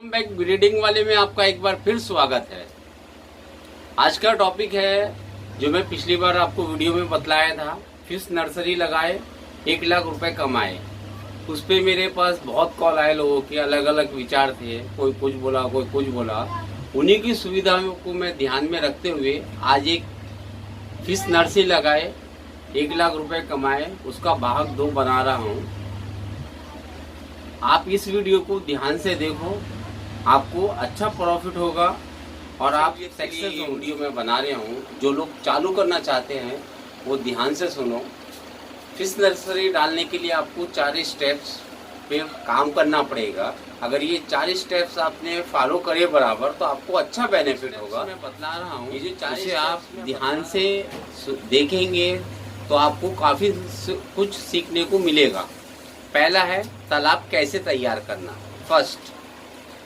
Back breeding वाले में आपका एक बार फिर स्वागत है। आज का टॉपिक है जो मैं पिछली बार आपको वीडियो में बतलाया था, फिश नर्सरी लगाए 1 लाख रुपए कमाए। उस पे मेरे पास बहुत कॉल आए, लोगों के अलग अलग विचार थे, कोई कुछ बोला कोई कुछ बोला। उन्हीं की सुविधाओं को मैं ध्यान में रखते हुए आज एक फिश नर्सरी लगाए 1 लाख रुपए कमाए, उसका भाग 2 बना रहा हूँ। आप इस वीडियो को ध्यान से देखो, आपको अच्छा प्रॉफिट होगा और आप ये सक्सेस वीडियो में बना रहे हूँ। जो लोग चालू करना चाहते हैं वो ध्यान से सुनो। फिश नर्सरी डालने के लिए आपको 4 स्टेप्स पे काम करना पड़ेगा। अगर ये 4 स्टेप्स आपने फॉलो करे बराबर तो आपको अच्छा बेनिफिट होगा। मैं बतला रहा हूँ, ये जो 4 आप ध्यान से देखेंगे तो आपको काफ़ी कुछ सीखने को मिलेगा। पहला है तालाब कैसे तैयार करना, फर्स्ट,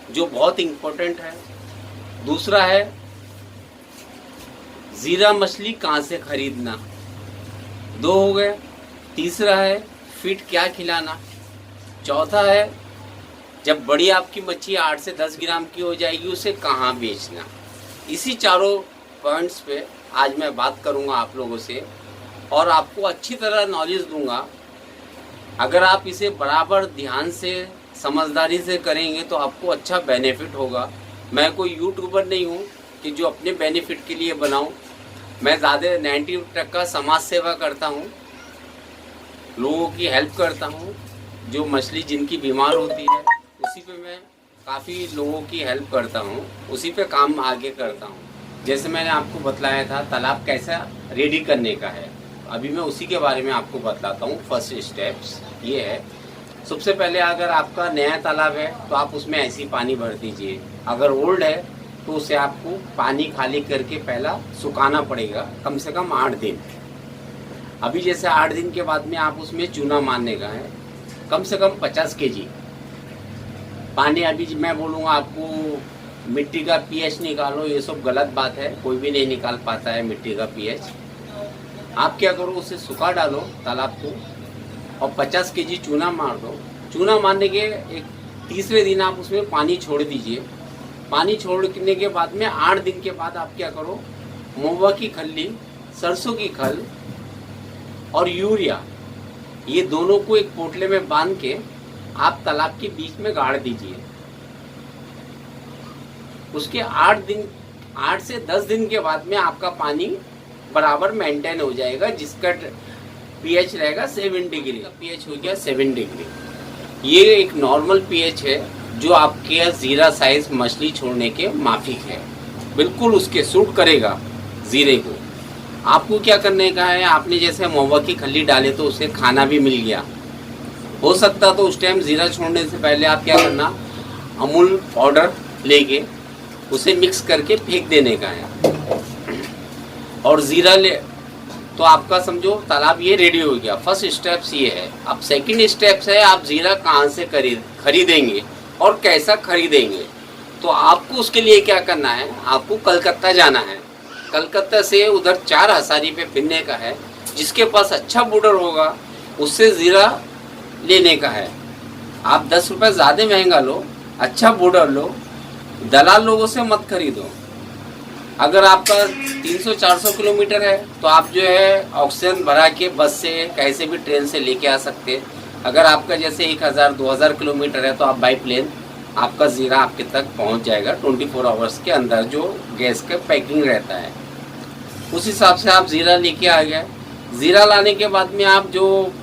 जो बहुत इम्पोर्टेंट है। दूसरा है जीरा मछली कहाँ से खरीदना, 2 हो गए। तीसरा है फीड क्या खिलाना। चौथा है जब बड़ी आपकी मच्छी 8 से 10 ग्राम की हो जाएगी उसे कहाँ बेचना। इसी चारों पॉइंट्स पे आज मैं बात करूँगा आप लोगों से और आपको अच्छी तरह नॉलेज दूंगा। अगर आप इसे बराबर ध्यान से समझदारी से करेंगे तो आपको अच्छा बेनिफिट होगा। मैं कोई यूट्यूबर नहीं हूँ कि जो अपने बेनिफिट के लिए बनाऊँ। मैं ज़्यादा 90% समाज सेवा करता हूँ, लोगों की हेल्प करता हूँ। जो मछली जिनकी बीमार होती है उसी पे मैं काफ़ी लोगों की हेल्प करता हूँ, उसी पे काम आगे करता हूँ। जैसे मैंने आपको बतलाया था तालाब कैसा रेडी करने का है, अभी मैं उसी के बारे में आपको बतलाता हूँ। फर्स्ट स्टेप्स ये है, सबसे पहले अगर आपका नया तालाब है तो आप उसमें ऐसे ही पानी भर दीजिए। अगर ओल्ड है तो उसे आपको पानी खाली करके पहला सुखाना पड़ेगा, कम से कम 8 दिन। अभी जैसे 8 दिन के बाद में आप उसमें चूना मारने का है, कम से कम 50 kg पानी। अभी मैं बोलूँगा आपको मिट्टी का पीएच निकालो, ये सब गलत बात है, कोई भी नहीं निकाल पाता है मिट्टी का पीएच। आप क्या करो, उसे सुखा डालो तालाब को और 50 kg चूना मार दो। चूना मारने के एक तीसरे दिन आप उसमें पानी छोड़ दीजिए। पानी छोड़ने के बाद में 8 दिन के बाद आप क्या करो, महुआ की खल्ली, सरसों की खल और यूरिया, ये दोनों को एक पोटले में बांध के आप तालाब के बीच में गाड़ दीजिए। उसके 8 से 10 दिन के बाद में आपका पानी बराबर मेंटेन हो जाएगा, जिसका पीएच रहेगा 7 डिग्री। पीएच हो गया 7 डिग्री। ये एक नॉर्मल पीएच है जो आपके जीरा साइज मछली छोड़ने के माफिक है, बिल्कुल उसके सूट करेगा जीरे को। आपको क्या करने का है, आपने जैसे महुआ की खल्ली डाले तो उसे खाना भी मिल गया। हो सकता तो उस टाइम जीरा छोड़ने से पहले आप क्या करना, अमूल पाउडर लेके उसे मिक्स करके फेंक देने का है और जीरा ले तो आपका समझो तालाब ये रेडी हो गया। फर्स्ट स्टेप्स ये है। अब सेकंड स्टेप्स है आप जीरा कहाँ से खरीदेंगे और कैसा खरीदेंगे। तो आपको उसके लिए क्या करना है, आपको कलकत्ता जाना है। कलकत्ता से उधर 4 हसारी पे फिरने का है, जिसके पास अच्छा बूडर होगा उससे जीरा लेने का है। आप 10 रुपये ज़्यादा महंगा लो, अच्छा बूडर लो, दलाल लोगों से मत खरीदो। अगर आपका 300-400 किलोमीटर है तो आप जो है ऑक्सीजन भरा के बस से कैसे भी ट्रेन से लेके आ सकते हैं। अगर आपका जैसे 1000-2000 किलोमीटर है तो आप बाई प्लेन, आपका जीरा आपके तक पहुंच जाएगा 24 आवर्स के अंदर, जो गैस का पैकिंग रहता है। उस हिसाब से आप जीरा लेके आ गए। जीरा लाने के बाद में आप जो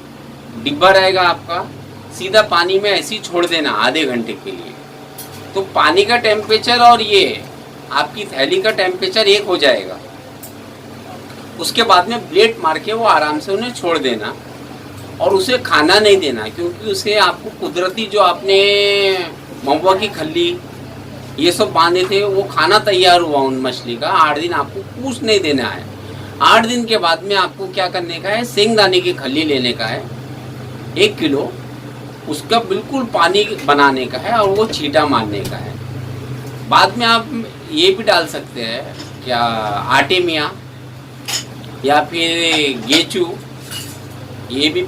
डिब्बा रहेगा आपका, सीधा पानी में ऐसे ही छोड़ देना आधे घंटे के लिए। तो पानी का टेम्परेचर और ये आपकी थैली का टेम्परेचर एक हो जाएगा। उसके बाद में ब्लेड मार के वो आराम से उन्हें छोड़ देना और उसे खाना नहीं देना, क्योंकि उसे आपको कुदरती जो आपने महुआ की खल्ली ये सब बांधे थे वो खाना तैयार हुआ उन मछली का। 8 दिन आपको कुछ नहीं देना है। 8 दिन के बाद में आपको क्या करने का है, सेंगदाने की खल्ली लेने का है 1 किलो, उसका बिल्कुल पानी बनाने का है और वो छींटा मारने का है। बाद में आप ये भी डाल सकते हैं क्या, आर्टेमिया या फिर गेचू, ये भी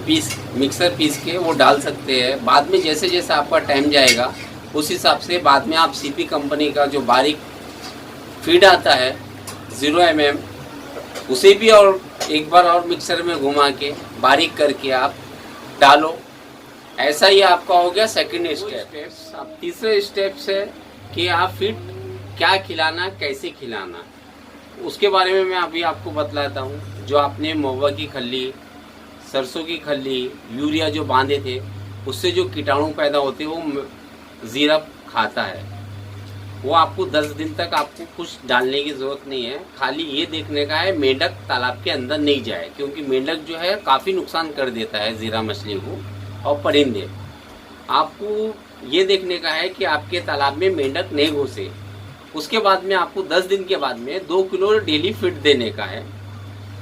मिक्सर पीस के वो डाल सकते हैं। बाद में जैसे जैसे आपका टाइम जाएगा उस हिसाब से बाद में आप सीपी कंपनी का जो बारीक फीड आता है 0 mm, उसे भी और एक बार और मिक्सर में घुमा के बारीक करके आप डालो। ऐसा ही आपका हो गया सेकंड स्टेप। अब तीसरे स्टेप से कि आप फीड क्या खिलाना, कैसे खिलाना, उसके बारे में मैं अभी आपको बतलाता हूँ। जो आपने महुआ की खल्ली, सरसों की खल्ली, यूरिया जो बांधे थे, उससे जो कीटाणु पैदा होते हैं वो जीरा खाता है। वो आपको 10 दिन तक आपको कुछ डालने की ज़रूरत नहीं है। खाली ये देखने का है मेंढक तालाब के अंदर नहीं जाए, क्योंकि मेंढक जो है काफ़ी नुकसान कर देता है जीरा मछली को और परिंदे। आपको ये देखने का है कि आपके तालाब में मेंढक नहीं घुसे। उसके बाद में आपको 10 दिन के बाद में 2 किलो डेली फीड देने का है।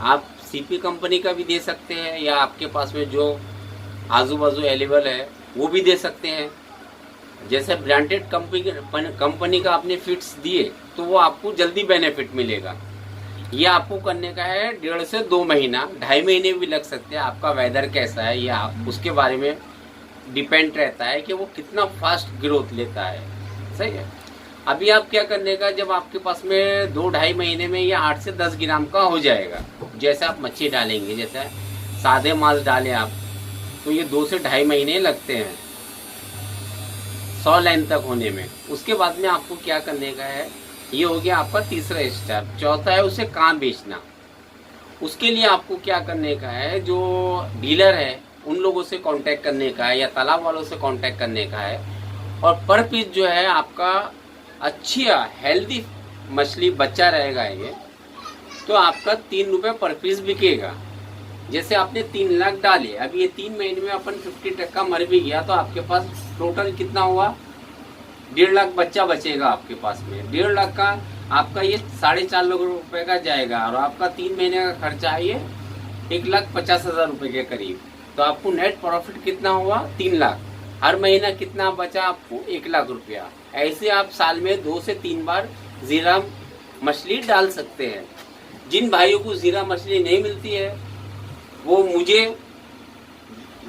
आप सीपी कंपनी का भी दे सकते हैं या आपके पास में जो आजू बाजू अवेलेबल है वो भी दे सकते हैं। जैसे ब्रांडेड कंपनी का आपने फीड्स दिए तो वो आपको जल्दी बेनिफिट मिलेगा। ये आपको करने का है 1.5 से 2 महीना, 2.5 महीने भी लग सकते हैं। आपका वेदर कैसा है या उसके बारे में डिपेंड रहता है कि वो कितना फास्ट ग्रोथ लेता है। सही है। अभी आप क्या करने का, जब आपके पास में 2-2.5 महीने में ये 8 से 10 ग्राम का हो जाएगा, जैसे आप मच्छी डालेंगे, जैसे सादे मांस डालें आप, तो ये 2 से 2.5 महीने लगते हैं 100 लाइन तक होने में। उसके बाद में आपको क्या करने का है, ये हो गया आपका तीसरा स्टेप। चौथा है उसे कहाँ बेचना। उसके लिए आपको क्या करने का है, जो डीलर है उन लोगों से कांटेक्ट करने का है या तालाब वालों से कांटेक्ट करने का है। और पर पीस जो है आपका अच्छी हेल्दी मछली बच्चा रहेगा ये, तो आपका 3 रुपये पर पीस बिकेगा। जैसे आपने 3 लाख डाले, अभी ये 3 महीने में अपन 50% मर भी गया, तो आपके पास टोटल कितना हुआ, 1.5 लाख बच्चा बचेगा आपके पास में। 1.5 लाख का आपका ये 4.5 लाख रुपए का जाएगा और आपका 3 महीने का खर्चा है ये 1,50,000 रुपए के करीब। तो आपको नेट प्रॉफिट कितना हुआ, 3 लाख। हर महीना कितना बचा आपको, 1 लाख रुपया। ऐसे आप साल में 2 से 3 बार जीरा मछली डाल सकते हैं। जिन भाइयों को जीरा मछली नहीं मिलती है वो मुझे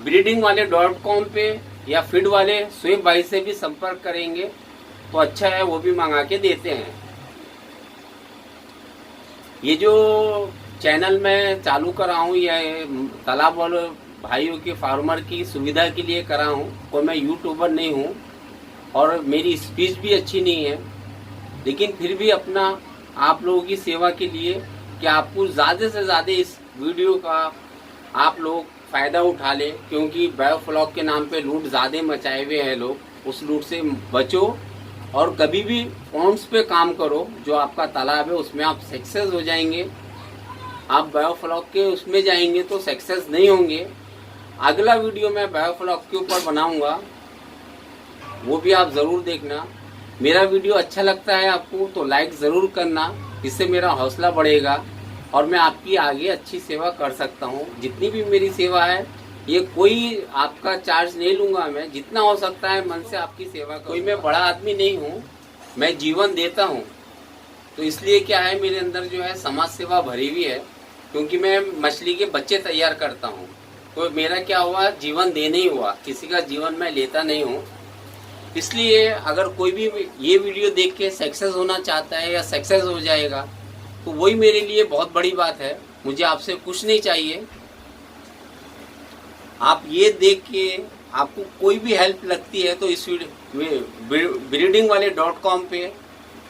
breedingwale.com पे या फीड वाले स्वेब भाई से भी संपर्क करेंगे तो अच्छा है, वो भी मंगा के देते हैं। ये जो चैनल मैं चालू करा हूँ ये तालाब वाले भाइयों के फार्मर की सुविधा के लिए करा हूँ। कोई मैं यूट्यूबर नहीं हूँ और मेरी स्पीच भी अच्छी नहीं है, लेकिन फिर भी अपना आप लोगों की सेवा के लिए कि आपको ज़्यादा से ज़्यादा इस वीडियो का आप लोग फ़ायदा उठा ले, क्योंकि बायोफ्लॉक के नाम पे लूट ज़्यादा मचाए हुए हैं लोग। उस लूट से बचो और कभी भी पॉन्ड्स पे काम करो। जो आपका तालाब है उसमें आप सक्सेस हो जाएंगे। आप बायोफ्लॉक के उसमें जाएंगे तो सक्सेस नहीं होंगे। अगला वीडियो मैं बायोफ्लॉक के ऊपर बनाऊंगा, वो भी आप ज़रूर देखना। मेरा वीडियो अच्छा लगता है आपको तो लाइक ज़रूर करना, इससे मेरा हौसला बढ़ेगा और मैं आपकी आगे अच्छी सेवा कर सकता हूँ। जितनी भी मेरी सेवा है ये कोई आपका चार्ज नहीं लूँगा, मैं जितना हो सकता है मन से आपकी सेवा। कोई मैं बड़ा आदमी नहीं हूँ, मैं जीवन देता हूँ। तो इसलिए क्या है, मेरे अंदर जो है समाज सेवा भरी हुई है, क्योंकि मैं मछली के बच्चे तैयार करता हूँ। तो मेरा क्या हुआ, जीवन देने ही हुआ, किसी का जीवन मैं लेता नहीं हूँ। इसलिए अगर कोई भी ये वीडियो देख के सक्सेस होना चाहता है या सक्सेस हो जाएगा तो वही मेरे लिए बहुत बड़ी बात है। मुझे आपसे कुछ नहीं चाहिए। आप ये देख के आपको कोई भी हेल्प लगती है तो इस breedingwale.com पे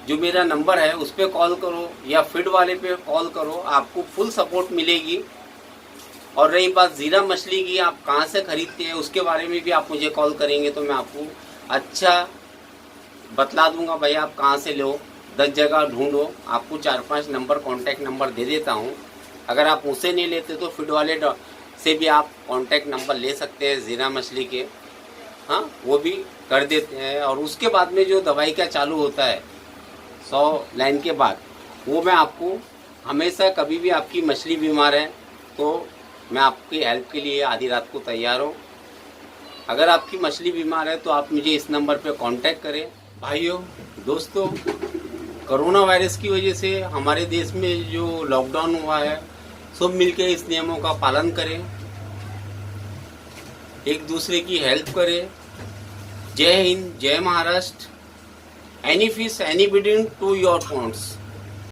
जो मेरा नंबर है उस पर कॉल करो या फीड वाले पे कॉल करो, आपको फुल सपोर्ट मिलेगी। और रही बात जीरा मछली की, आप कहाँ से खरीदते हैं उसके बारे में भी आप मुझे कॉल करेंगे तो मैं आपको अच्छा बतला दूंगा। भाई आप कहाँ से लो, 10 जगह ढूंढो, आपको 4-5 नंबर कांटेक्ट नंबर दे देता हूँ। अगर आप उसे नहीं लेते तो फीड वाले से भी आप कांटेक्ट नंबर ले सकते हैं जीरा मछली के, हाँ वो भी कर देते हैं। और उसके बाद में जो दवाई का चालू होता है 100 लाइन के बाद, वो मैं आपको हमेशा, कभी भी आपकी मछली बीमार है तो मैं आपकी हेल्प के लिए आधी रात को तैयार हूँ। अगर आपकी मछली बीमार है तो आप मुझे इस नंबर पे कांटेक्ट करें। भाइयों दोस्तों, कोरोना वायरस की वजह से हमारे देश में जो लॉकडाउन हुआ है, सब मिलकर इस नियमों का पालन करें, एक दूसरे की हेल्प करें, जय हिंद, जय Maharashtra. Any fish any bidding to your points.